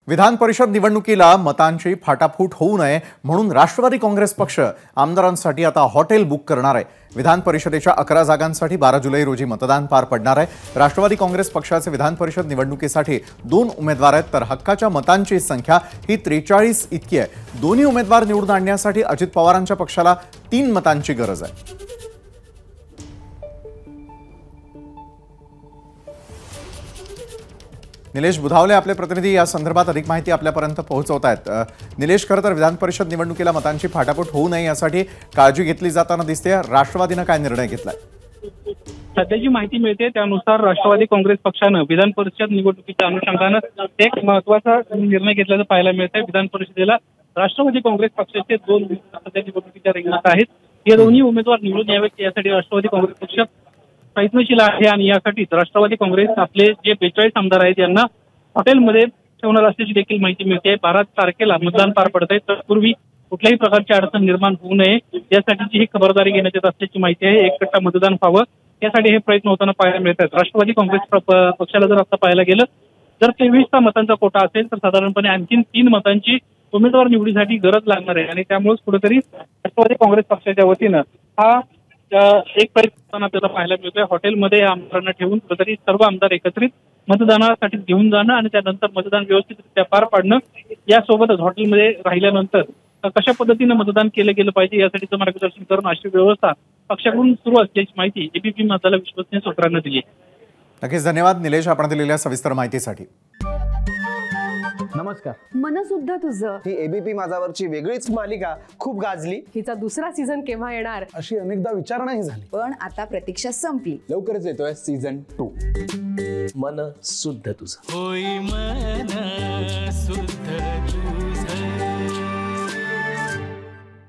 विधान परिषद निवडणुकीला मतांची फाटाफूट होऊ नये म्हणून राष्ट्रवादी काँग्रेस पक्ष आमदारांसाठी आता हॉटेल बुक करणार आहे। विधान परिषदेच्या 11 जागांसाठी 12 जुलै रोजी मतदान पार पडणार आहे। राष्ट्रवादी काँग्रेस पक्षाचे विधान परिषद निवडणुकीसाठी 2 उमेदवार आहेत, तर हक्काच्या मतांची संख्या ही 43 इतकी आहे। दोन्ही उमेदवार निवडून आणण्यासाठी अजित पवारांच्या पक्षाला 3 मतांची गरज आहे। निलेश बुधावले आपले प्रतिनिधी या संदर्भात अधिक माहिती आपल्यापर्यंत पोहोचवत आहेत। निलेश, खरं तर विधान परिषद निवडणुकीला मतांची फाटाफूट होऊ नये यासाठी काळजी घेतली जाताना दिसते। राष्ट्रवादीने काय निर्णय घेतलाय? सध्याची माहिती मिळते त्यानुसार राष्ट्रवादी काँग्रेस पक्षानं विधान परिषद निवडणुकीच्या अनुषंगानं एक महत्त्वाचा निर्णय घेतल्याचं पाहायला मिळतंय। विधान परिषदेला राष्ट्रवादी काँग्रेस पक्षाचे 2 सध्या निवडणुकीच्या रिंगणात आहेत। हे दोन्ही उमेदवार निवडून यावेत यासाठी राष्ट्रवादी काँग्रेस पक्ष प्रयत्नशील आहे आणि यासाठीच राष्ट्रवादी काँग्रेस आपले जे 42 आमदार आहेत यांना हॉटेलमध्ये ठेवणार असल्याची देखील माहिती मिळते। 12 तारखेला मतदान पार पडत आहे, तत्पूर्वी कुठल्याही प्रकारची अडचण निर्माण होऊ नये यासाठीची ही खबरदारी घेण्यात येत असल्याची माहिती आहे। एकट्टा मतदान व्हावं यासाठी हे प्रयत्न होताना पाहायला मिळत आहेत। राष्ट्रवादी काँग्रेस पक्षाला जर आता पाहायला गेलं जर 23चा मतांचा कोटा असेल तर साधारणपणे आणखीन 3 मतांची उमेदवार निवडीसाठी गरज लागणार आहे आणि त्यामुळेच कुठेतरी राष्ट्रवादी काँग्रेस पक्षाच्या वतीनं हा एक प्रयत्न आपल्याला पाहायला मिळतोय। हॉटेलमध्ये आमदारांना ठेवून कुठेतरी सर्व आमदार एकत्रित मतदानासाठी घेऊन जाणं आणि त्यानंतर मतदान व्यवस्थितरित्या पार पाडणं, यासोबतच हॉटेलमध्ये राहिल्यानंतर कशा पद्धतीनं मतदान केलं गेलं पाहिजे यासाठीचं मार्गदर्शन करून अशी व्यवस्था पक्षाकडून सुरू असल्याची माहिती एबीपी माझाला विश्वसनीय सूत्रांनी दिली। नक्कीच धन्यवाद निलेश, आपण दिलेल्या सविस्तर माहितीसाठी। नमस्कार। मन सुद्धा तुझं। ही एबीपी माझावरची वेगळीच मालिका खूप गाजली। हिचा दुसरा सीझन केव्हा येणार अशी अनेकदा विचारणाही झाली, पण आता प्रतीक्षा संपली। लवकरच येतोय सीझन 2। मन सुद्धा तुझं। होय मन